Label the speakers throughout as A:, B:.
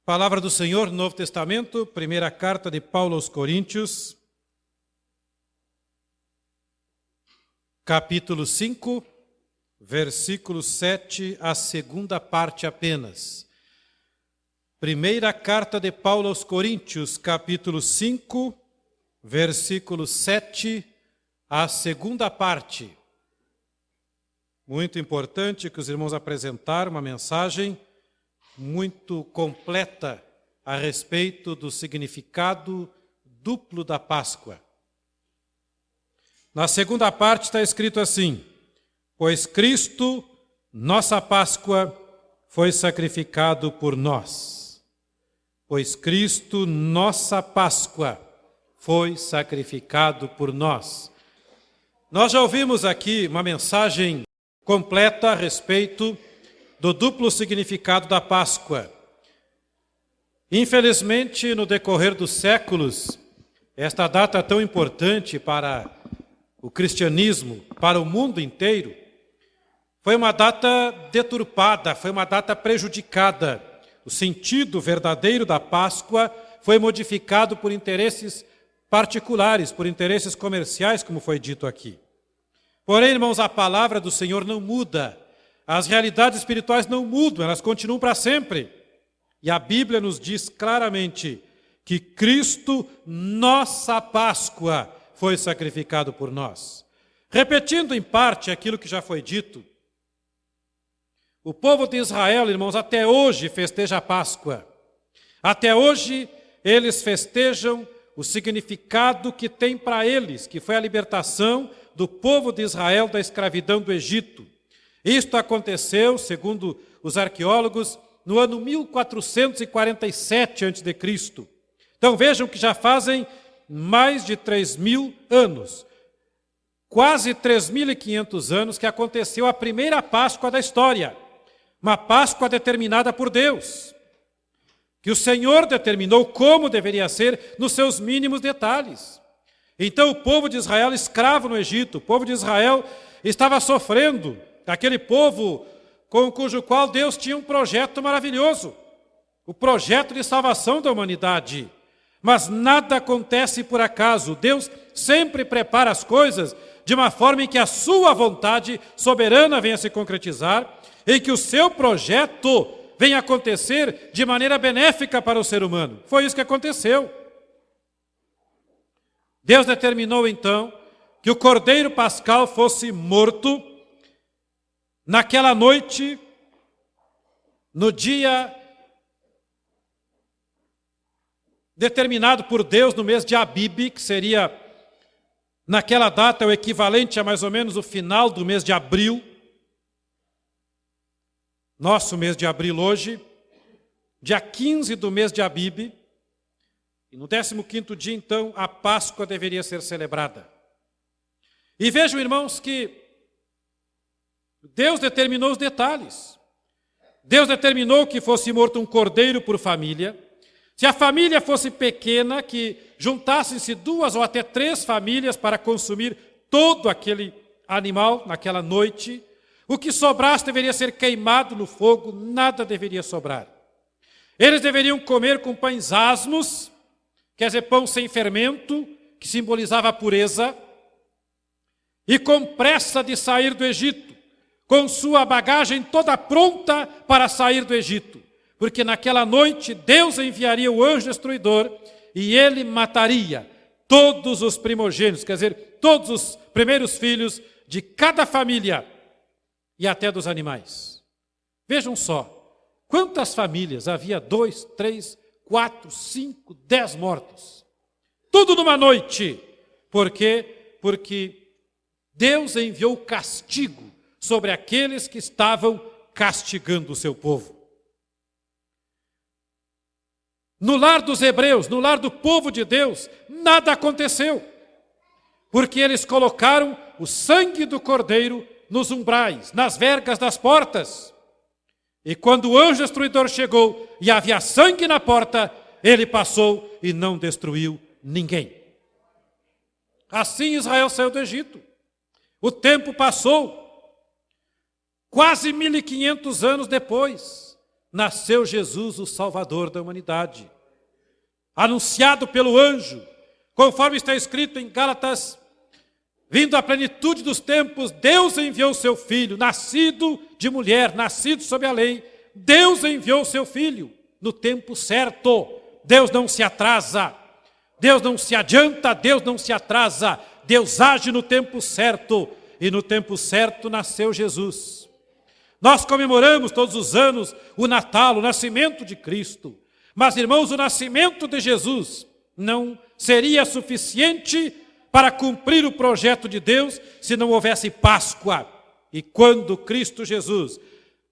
A: Palavra do Senhor no Novo Testamento, primeira carta de Paulo aos Coríntios, capítulo 5, versículo 7, a segunda parte apenas. Primeira carta de Paulo aos Coríntios, capítulo 5, versículo 7, a segunda parte. Muito importante que os irmãos apresentaram uma mensagem muito completa a respeito do significado duplo da Páscoa. Na segunda parte está escrito assim: pois Cristo, nossa Páscoa, foi sacrificado por nós. Pois Cristo, nossa Páscoa, foi sacrificado por nós. Nós já ouvimos aqui uma mensagem completa a respeito do duplo significado da Páscoa. Infelizmente, no decorrer dos séculos, esta data tão importante para o cristianismo, para o mundo inteiro, foi uma data deturpada, foi uma data prejudicada. O sentido verdadeiro da Páscoa foi modificado por interesses particulares, por interesses comerciais, como foi dito aqui. Porém, irmãos, a palavra do Senhor não muda. As realidades espirituais não mudam, elas continuam para sempre. E a Bíblia nos diz claramente que Cristo, nossa Páscoa, foi sacrificado por nós. Repetindo em parte aquilo que já foi dito, o povo de Israel, irmãos, até hoje festeja a Páscoa. Até hoje eles festejam o significado que tem para eles, que foi a libertação do povo de Israel da escravidão do Egito. Isto aconteceu, segundo os arqueólogos, no ano 1447 a.C. Então vejam que já fazem mais de 3.000 anos, quase 3.500 anos que aconteceu a primeira Páscoa da história. Uma Páscoa determinada por Deus, que o Senhor determinou como deveria ser nos seus mínimos detalhes. Então o povo de Israel, escravo no Egito, o povo de Israel estava sofrendo, aquele povo com cujo qual Deus tinha um projeto maravilhoso, o projeto de salvação da humanidade. Mas nada acontece por acaso. Deus sempre prepara as coisas de uma forma em que a sua vontade soberana venha se concretizar, em que o seu projeto venha acontecer de maneira benéfica para o ser humano. Foi isso que aconteceu. Deus determinou então que o cordeiro pascal fosse morto naquela noite, no dia determinado por Deus no mês de Abib, que seria naquela data o equivalente a mais ou menos o final do mês de abril, nosso mês de abril hoje, dia 15 do mês de Abib, e no 15º dia, então, a Páscoa deveria ser celebrada. E vejam, irmãos, que Deus determinou os detalhes. Deus determinou que fosse morto um cordeiro por família. Se a família fosse pequena, que juntassem-se 2 ou até 3 famílias para consumir todo aquele animal naquela noite, o que sobrasse deveria ser queimado no fogo, nada deveria sobrar. Eles deveriam comer com pães asmos, quer dizer, pão sem fermento, que simbolizava a pureza, e com pressa de sair do Egito, com sua bagagem toda pronta para sair do Egito, porque naquela noite Deus enviaria o anjo destruidor e ele mataria todos os primogênitos, quer dizer, todos os primeiros filhos de cada família e até dos animais. Vejam só, quantas famílias havia? 2, 3, 4, 5, 10 mortos. Tudo numa noite. Por quê? Porque Deus enviou castigo sobre aqueles que estavam castigando o seu povo. No lar dos hebreus, no lar do povo de Deus, nada aconteceu, porque eles colocaram o sangue do cordeiro nos umbrais, nas vergas das portas. E quando o anjo destruidor chegou e havia sangue na porta, ele passou e não destruiu ninguém. Assim Israel saiu do Egito. O tempo passou. Quase 1.500 anos depois, nasceu Jesus, o Salvador da humanidade. Anunciado pelo anjo, conforme está escrito em Gálatas, vindo à plenitude dos tempos, Deus enviou seu Filho, nascido de mulher, nascido sob a lei. Deus enviou seu Filho no tempo certo. Deus não se atrasa, Deus não se adianta, Deus não se atrasa. Deus age no tempo certo, e no tempo certo nasceu Jesus. Nós comemoramos todos os anos o Natal, o nascimento de Cristo. Mas, irmãos, o nascimento de Jesus não seria suficiente para cumprir o projeto de Deus se não houvesse Páscoa. E quando Cristo Jesus,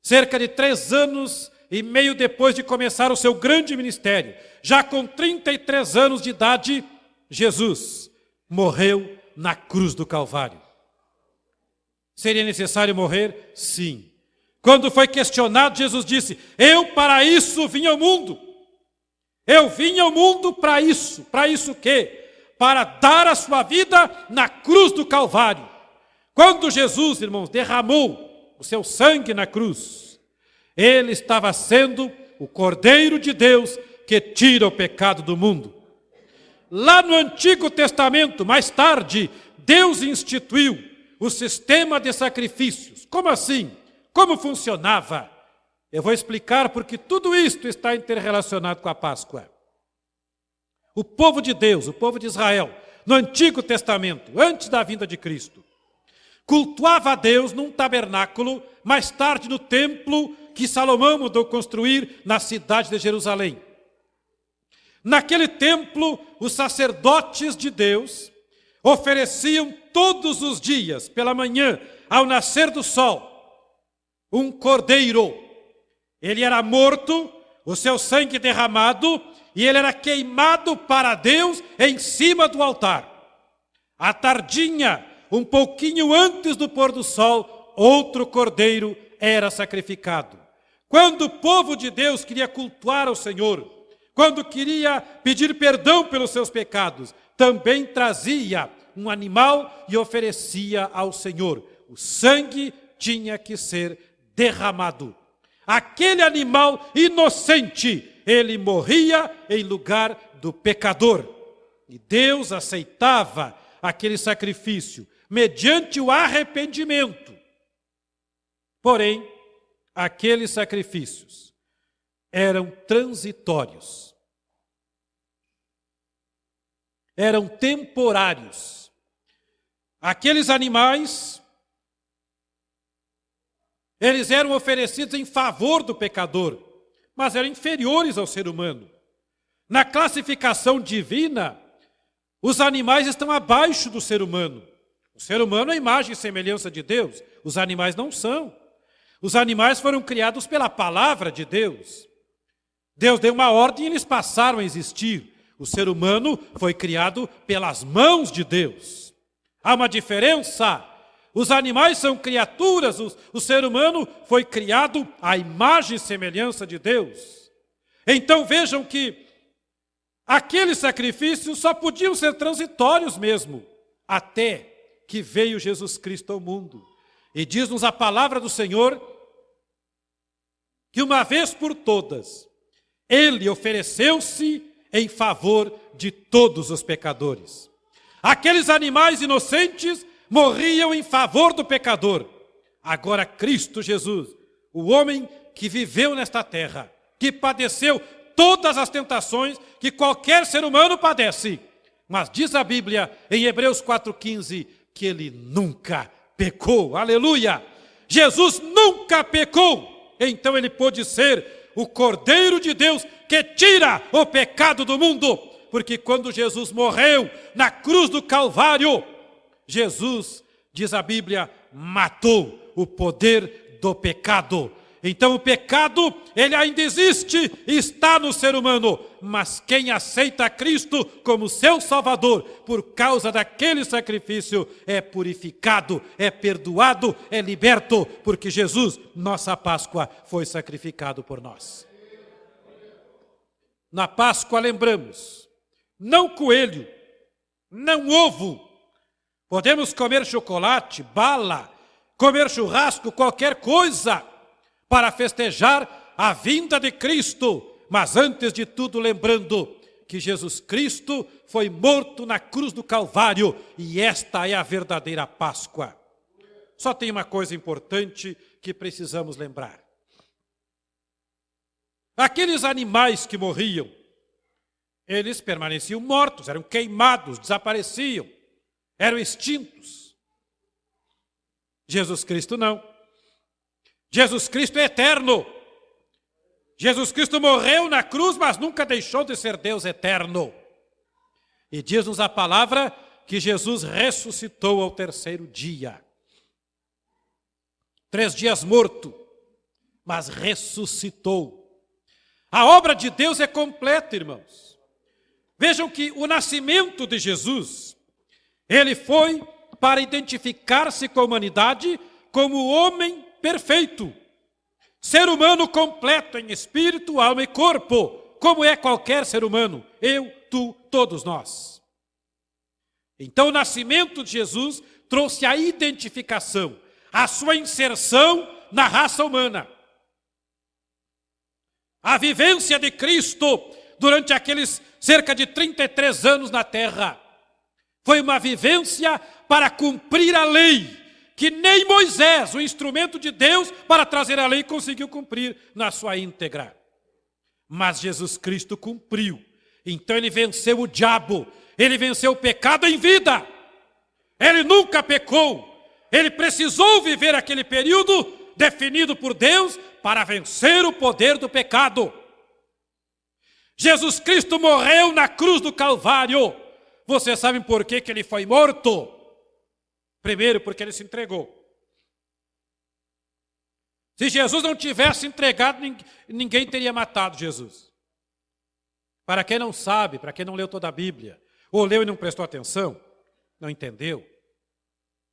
A: cerca de 3 anos e meio depois de começar o seu grande ministério, já com 33 anos de idade, Jesus morreu na cruz do Calvário. Seria necessário morrer? Sim. Quando foi questionado, Jesus disse: eu para isso vim ao mundo. Eu vim ao mundo para isso. Para isso o quê? Para dar a sua vida na cruz do Calvário. Quando Jesus, irmãos, derramou o seu sangue na cruz, ele estava sendo o Cordeiro de Deus que tira o pecado do mundo. Lá no Antigo Testamento, mais tarde, Deus instituiu o sistema de sacrifícios. Como assim? Como funcionava? Eu vou explicar porque tudo isto está interrelacionado com a Páscoa. O povo de Deus, o povo de Israel, no Antigo Testamento, antes da vinda de Cristo, cultuava a Deus num tabernáculo, mais tarde no templo que Salomão mandou construir na cidade de Jerusalém. Naquele templo, os sacerdotes de Deus ofereciam todos os dias, pela manhã, ao nascer do sol, um cordeiro. Ele era morto, o seu sangue derramado, e ele era queimado para Deus em cima do altar. À tardinha, um pouquinho antes do pôr do sol, outro cordeiro era sacrificado. Quando o povo de Deus queria cultuar ao Senhor, quando queria pedir perdão pelos seus pecados, também trazia um animal e oferecia ao Senhor. O sangue tinha que ser derramado. Aquele animal inocente, ele morria em lugar do pecador. E Deus aceitava aquele sacrifício mediante o arrependimento. Porém, aqueles sacrifícios eram transitórios. Eram temporários. Aqueles animais, eles eram oferecidos em favor do pecador, mas eram inferiores ao ser humano. Na classificação divina, os animais estão abaixo do ser humano. O ser humano é a imagem e semelhança de Deus, os animais não são. Os animais foram criados pela palavra de Deus. Deus deu uma ordem e eles passaram a existir. O ser humano foi criado pelas mãos de Deus. Há uma diferença. Os animais são criaturas, o ser humano foi criado à imagem e semelhança de Deus. Então vejam que aqueles sacrifícios só podiam ser transitórios mesmo, até que veio Jesus Cristo ao mundo. E diz-nos a palavra do Senhor que uma vez por todas, ele ofereceu-se em favor de todos os pecadores. Aqueles animais inocentes morriam em favor do pecador. Agora Cristo Jesus, o homem que viveu nesta terra, que padeceu todas as tentações que qualquer ser humano padece. Mas diz a Bíblia em Hebreus 4,15 que ele nunca pecou. Aleluia! Jesus nunca pecou. Então ele pôde ser o Cordeiro de Deus que tira o pecado do mundo. Porque quando Jesus morreu na cruz do Calvário, Jesus, diz a Bíblia, matou o poder do pecado. Então o pecado, ele ainda existe, está no ser humano, mas quem aceita Cristo como seu Salvador, por causa daquele sacrifício, é purificado, é perdoado, é liberto, porque Jesus, nossa Páscoa, foi sacrificado por nós. Na Páscoa lembramos, não coelho, não ovo. Podemos comer chocolate, bala, comer churrasco, qualquer coisa, para festejar a vinda de Cristo, mas antes de tudo lembrando que Jesus Cristo foi morto na cruz do Calvário e esta é a verdadeira Páscoa. Só tem uma coisa importante que precisamos lembrar. Aqueles animais que morriam, eles permaneciam mortos, eram queimados, desapareciam, eram extintos. Jesus Cristo não. Jesus Cristo é eterno. Jesus Cristo morreu na cruz, mas nunca deixou de ser Deus eterno. E diz-nos a palavra que Jesus ressuscitou ao terceiro dia. 3 dias morto, mas ressuscitou. A obra de Deus é completa, irmãos. Vejam que o nascimento de Jesus, ele foi para identificar-se com a humanidade como homem perfeito. Ser humano completo em espírito, alma e corpo, como é qualquer ser humano, eu, tu, todos nós. Então o nascimento de Jesus trouxe a identificação, a sua inserção na raça humana. A vivência de Cristo durante aqueles cerca de 33 anos na terra foi uma vivência para cumprir a lei, que nem Moisés, o instrumento de Deus para trazer a lei, conseguiu cumprir na sua íntegra. Mas Jesus Cristo cumpriu. Então ele venceu o diabo, ele venceu o pecado em vida. Ele nunca pecou. Ele precisou viver aquele período definido por Deus para vencer o poder do pecado. Jesus Cristo morreu na cruz do Calvário. Vocês sabem por que ele foi morto? Primeiro, porque ele se entregou. Se Jesus não tivesse entregado, ninguém teria matado Jesus. Para quem não sabe, para quem não leu toda a Bíblia, ou leu e não prestou atenção, não entendeu,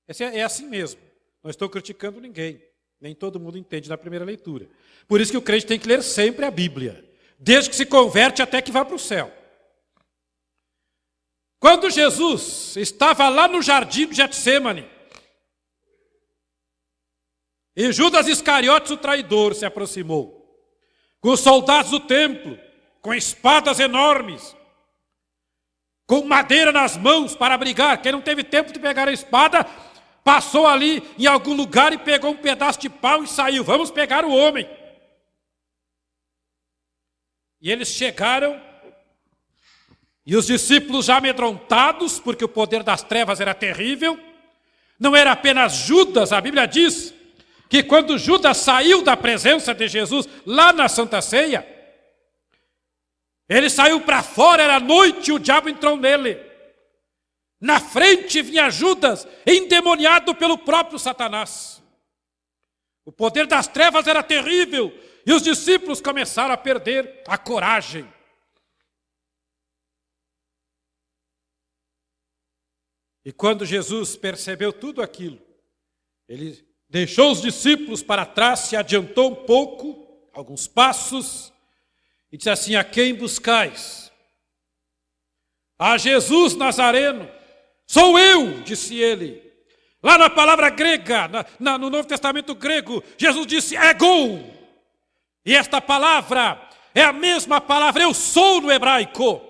A: é assim mesmo. Não estou criticando ninguém. Nem todo mundo entende na primeira leitura. Por isso que o crente tem que ler sempre a Bíblia, desde que se converte até que vá para o céu. Quando Jesus estava lá no jardim de Getsêmani, e Judas Iscariotes, o traidor, se aproximou, com os soldados do templo, com espadas enormes, com madeira nas mãos para brigar. Quem não teve tempo de pegar a espada, passou ali em algum lugar e pegou um pedaço de pau e saiu. Vamos pegar o homem. E eles chegaram, e os discípulos já amedrontados, porque o poder das trevas era terrível. Não era apenas Judas, a Bíblia diz que quando Judas saiu da presença de Jesus lá na Santa Ceia, ele saiu para fora, era noite e o diabo entrou nele. Na frente vinha Judas, endemoniado pelo próprio Satanás. O poder das trevas era terrível e os discípulos começaram a perder a coragem. E quando Jesus percebeu tudo aquilo, ele deixou os discípulos para trás, se adiantou um pouco, alguns passos, e disse assim: a quem buscais? A Jesus Nazareno. Sou eu, disse ele. Lá na palavra grega, no Novo Testamento grego, Jesus disse ego. E esta palavra é a mesma palavra eu sou no hebraico.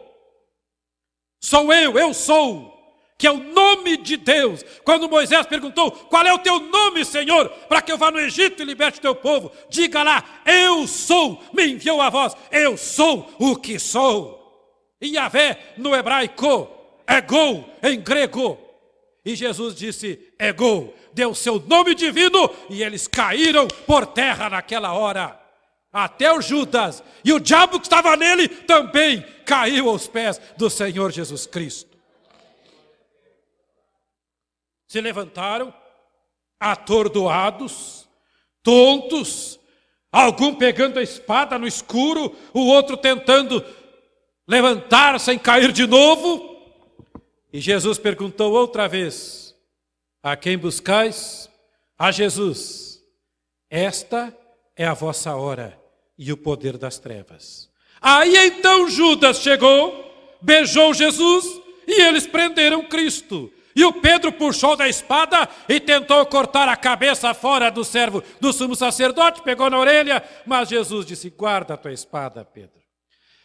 A: Sou eu sou, que é o nome de Deus. Quando Moisés perguntou, qual é o teu nome, Senhor, para que eu vá no Egito e liberte o teu povo? Diga lá, eu sou, me enviou a voz, eu sou o que sou. E Yahvé no hebraico, ego em grego. E Jesus disse, ego, deu seu nome divino e eles caíram por terra naquela hora. Até o Judas e o diabo que estava nele também caiu aos pés do Senhor Jesus Cristo. Se levantaram, atordoados, tontos, algum pegando a espada no escuro, o outro tentando levantar sem cair de novo. E Jesus perguntou outra vez, a quem buscais? A Jesus. Esta é a vossa hora e o poder das trevas. Aí então Judas chegou, beijou Jesus e eles prenderam Cristo. E o Pedro puxou da espada e tentou cortar a cabeça fora do servo do sumo sacerdote, pegou na orelha, mas Jesus disse: guarda a tua espada, Pedro.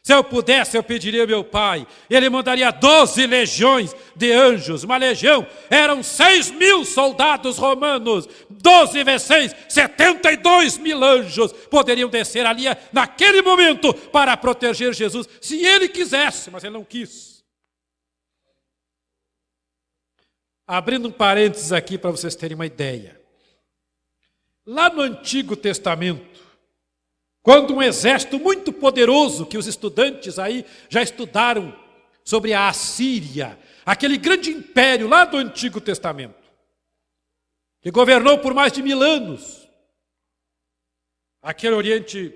A: Se eu pudesse, eu pediria ao meu pai, ele mandaria 12 legiões de anjos. Uma legião eram 6.000 soldados romanos, 12 vezes 6, 72.000 anjos poderiam descer ali naquele momento para proteger Jesus, se ele quisesse, mas ele não quis. Abrindo um parênteses aqui para vocês terem uma ideia. Lá no Antigo Testamento, quando um exército muito poderoso, que os estudantes aí já estudaram sobre a Assíria, aquele grande império lá do Antigo Testamento, que governou por mais de 1000 anos, aquele Oriente,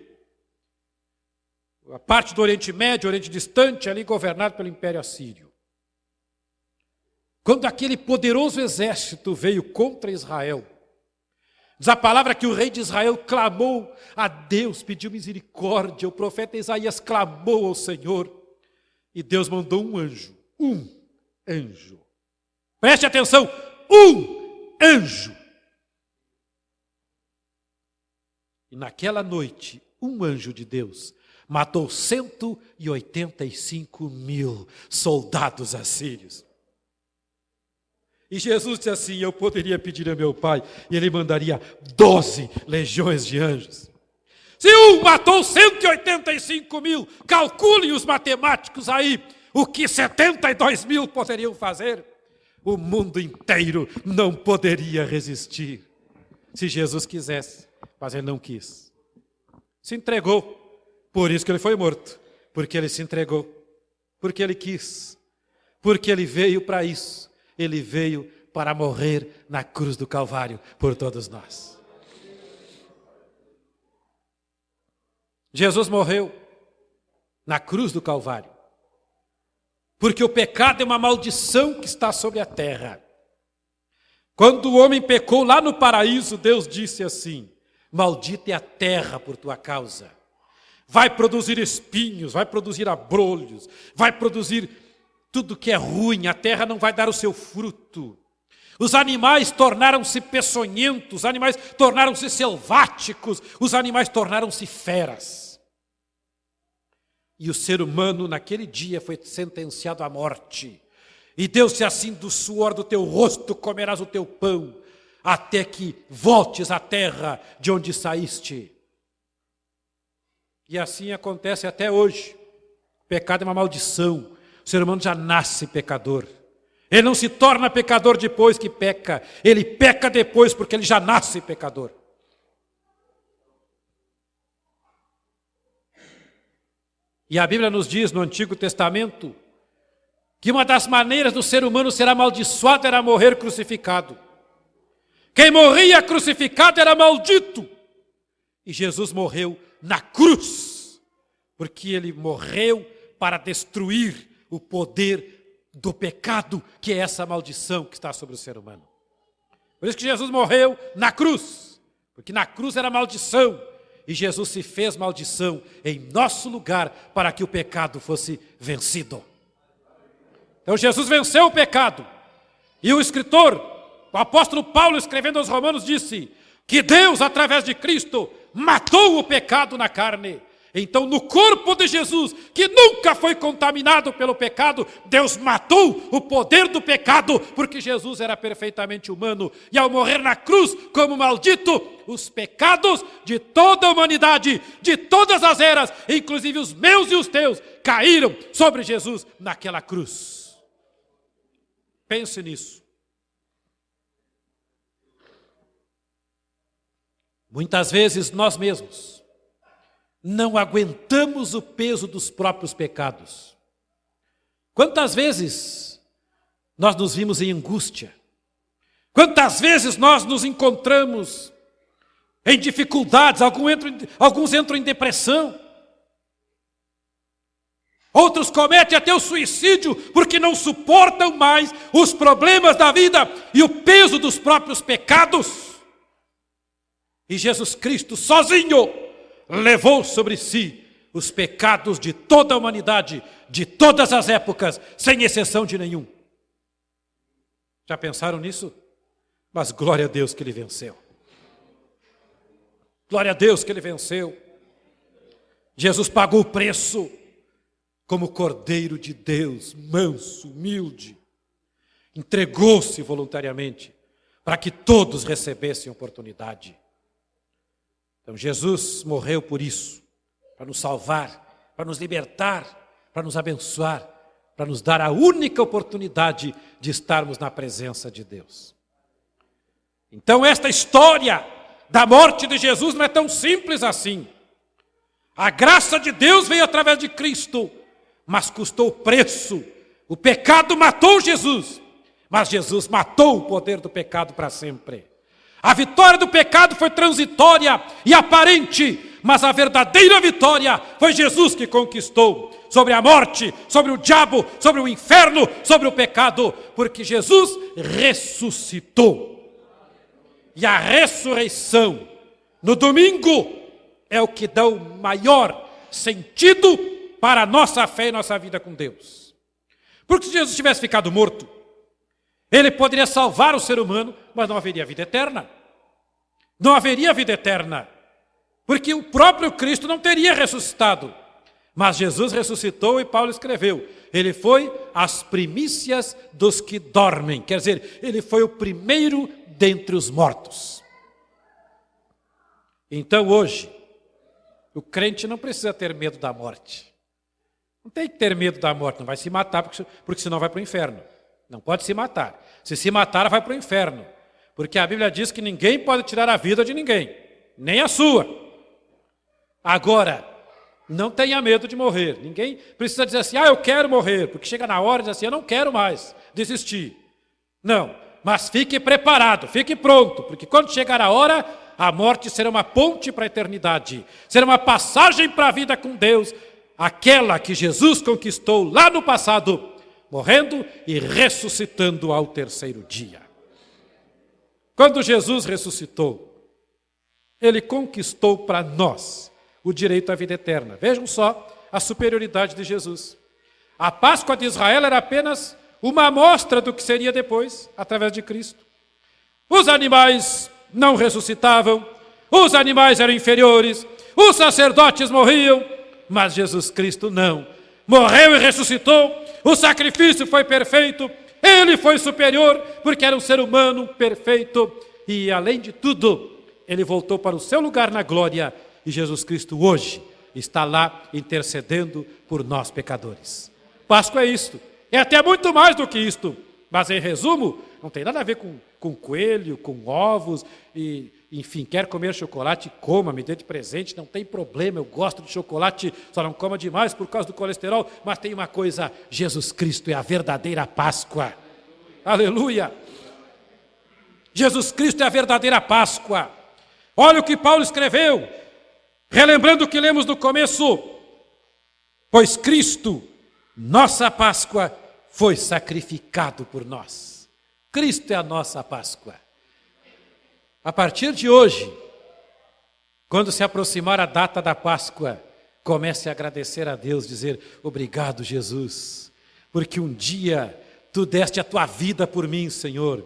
A: a parte do Oriente Médio, Oriente Distante, ali governado pelo Império Assírio. Quando aquele poderoso exército veio contra Israel, diz a palavra que o rei de Israel clamou a Deus, pediu misericórdia. O profeta Isaías clamou ao Senhor. E Deus mandou um anjo. Preste atenção, um anjo. E naquela noite, um anjo de Deus matou 185.000 soldados assírios. E Jesus disse assim: eu poderia pedir a meu pai, e ele mandaria 12 legiões de anjos. Se um matou 185.000, calculem os matemáticos aí, o que 72.000 poderiam fazer. O mundo inteiro não poderia resistir, se Jesus quisesse, mas ele não quis. Se entregou, por isso que ele foi morto, porque ele se entregou, porque ele quis, porque ele veio para isso. Ele veio para morrer na cruz do Calvário por todos nós. Jesus morreu na cruz do Calvário, porque o pecado é uma maldição que está sobre a terra. Quando o homem pecou lá no paraíso, Deus disse assim: maldita é a terra por tua causa. Vai produzir espinhos, vai produzir abrolhos, vai produzir tudo que é ruim, a terra não vai dar o seu fruto. Os animais tornaram-se peçonhentos, os animais tornaram-se selváticos, os animais tornaram-se feras. E o ser humano naquele dia foi sentenciado à morte. E Deus disse assim: do suor do teu rosto comerás o teu pão, até que voltes à terra de onde saíste. E assim acontece até hoje. O pecado é uma maldição. O ser humano já nasce pecador. Ele não se torna pecador depois que peca. Ele peca depois porque ele já nasce pecador. E a Bíblia nos diz no Antigo Testamento que uma das maneiras do ser humano ser amaldiçoado era morrer crucificado. Quem morria crucificado era maldito. E Jesus morreu na cruz, porque ele morreu para destruir o poder do pecado, que é essa maldição que está sobre o ser humano. Por isso que Jesus morreu na cruz, porque na cruz era maldição, e Jesus se fez maldição em nosso lugar para que o pecado fosse vencido. Então Jesus venceu o pecado, e o escritor, o apóstolo Paulo, escrevendo aos Romanos, disse que Deus, através de Cristo, matou o pecado na carne. Então, no corpo de Jesus, que nunca foi contaminado pelo pecado, Deus matou o poder do pecado, porque Jesus era perfeitamente humano. E ao morrer na cruz como maldito, os pecados de toda a humanidade, de todas as eras, inclusive os meus e os teus, caíram sobre Jesus naquela cruz. Pense nisso. Muitas vezes nós mesmos não aguentamos o peso dos próprios pecados. Quantas vezes nós nos vimos em angústia? Quantas vezes nós nos encontramos em dificuldades? Alguns entram em depressão. Outros cometem até o suicídio porque não suportam mais os problemas da vida e o peso dos próprios pecados. E Jesus Cristo sozinho levou sobre si os pecados de toda a humanidade, de todas as épocas, sem exceção de nenhum. Já pensaram nisso? Mas glória a Deus que ele venceu. Glória a Deus que ele venceu. Jesus pagou o preço como Cordeiro de Deus, manso, humilde. Entregou-se voluntariamente para que todos recebessem oportunidade. Então Jesus morreu por isso, para nos salvar, para nos libertar, para nos abençoar, para nos dar a única oportunidade de estarmos na presença de Deus. Então esta história da morte de Jesus não é tão simples assim. A graça de Deus veio através de Cristo, mas custou o preço. O pecado matou Jesus, mas Jesus matou o poder do pecado para sempre. A vitória do pecado foi transitória e aparente, mas a verdadeira vitória foi Jesus que conquistou sobre a morte, sobre o diabo, sobre o inferno, sobre o pecado, porque Jesus ressuscitou. E a ressurreição no domingo é o que dá o maior sentido para a nossa fé e nossa vida com Deus. Porque se Jesus tivesse ficado morto, ele poderia salvar o ser humano, mas não haveria vida eterna. Não haveria vida eterna, porque o próprio Cristo não teria ressuscitado. Mas Jesus ressuscitou e Paulo escreveu, ele foi as primícias dos que dormem. Quer dizer, ele foi o primeiro dentre os mortos. Então hoje, o crente não precisa ter medo da morte. Não tem que ter medo da morte, não vai se matar, porque senão vai para o inferno. Não pode se matar. Se matar, vai para o inferno. Porque a Bíblia diz que ninguém pode tirar a vida de ninguém, nem a sua. Agora, não tenha medo de morrer. Ninguém precisa dizer assim, eu quero morrer, porque chega na hora e diz assim, eu não quero mais desistir. Não, mas fique preparado, fique pronto, porque quando chegar a hora, a morte será uma ponte para a eternidade, será uma passagem para a vida com Deus, aquela que Jesus conquistou lá no passado, morrendo e ressuscitando ao terceiro dia. Quando Jesus ressuscitou, ele conquistou para nós o direito à vida eterna. Vejam só a superioridade de Jesus. A Páscoa de Israel era apenas uma amostra do que seria depois, através de Cristo. Os animais não ressuscitavam, os animais eram inferiores, os sacerdotes morriam, mas Jesus Cristo não. Morreu e ressuscitou, o sacrifício foi perfeito, ele foi superior, porque era um ser humano perfeito, e além de tudo, ele voltou para o seu lugar na glória, e Jesus Cristo hoje está lá intercedendo por nós pecadores. Páscoa é isto, é até muito mais do que isto, mas em resumo, não tem nada a ver com coelho, com ovos, e enfim, quer comer chocolate, coma, me dê de presente, não tem problema, eu gosto de chocolate, só não coma demais por causa do colesterol, mas tem uma coisa, Jesus Cristo é a verdadeira Páscoa. Aleluia! Jesus Cristo é a verdadeira Páscoa. Olha o que Paulo escreveu, relembrando o que lemos no começo, pois Cristo, nossa Páscoa, foi sacrificado por nós. Cristo é a nossa Páscoa. A partir de hoje, quando se aproximar a data da Páscoa, comece a agradecer a Deus, dizer, obrigado Jesus, porque um dia tu deste a tua vida por mim, Senhor.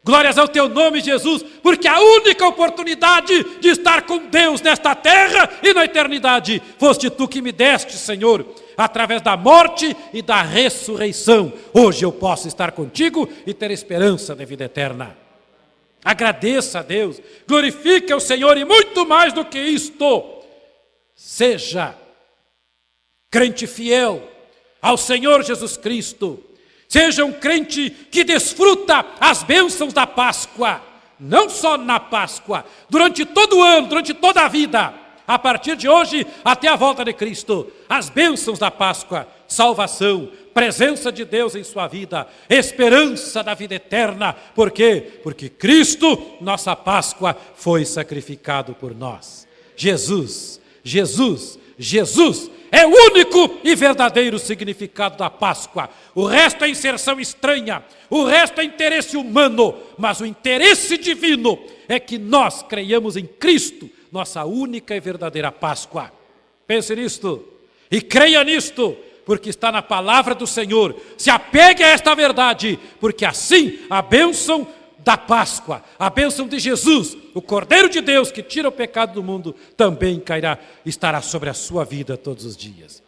A: Glórias ao teu nome, Jesus, porque a única oportunidade de estar com Deus nesta terra e na eternidade, foste tu que me deste, Senhor, através da morte e da ressurreição. Hoje eu posso estar contigo e ter esperança da vida eterna. Agradeça a Deus, glorifique o Senhor e muito mais do que isto, seja crente fiel ao Senhor Jesus Cristo, seja um crente que desfruta as bênçãos da Páscoa, não só na Páscoa, durante todo o ano, durante toda a vida, a partir de hoje até a volta de Cristo, as bênçãos da Páscoa, salvação, presença de Deus em sua vida, esperança da vida eterna. Por quê? Porque Cristo, nossa Páscoa, foi sacrificado por nós. Jesus é o único e verdadeiro significado da Páscoa. O resto é inserção estranha, o resto é interesse humano, mas o interesse divino é que nós creiamos em Cristo, nossa única e verdadeira Páscoa. Pense nisto e creia nisto, porque está na palavra do Senhor. Se apegue a esta verdade, porque assim a bênção da Páscoa, a bênção de Jesus, o Cordeiro de Deus que tira o pecado do mundo, também estará sobre a sua vida todos os dias.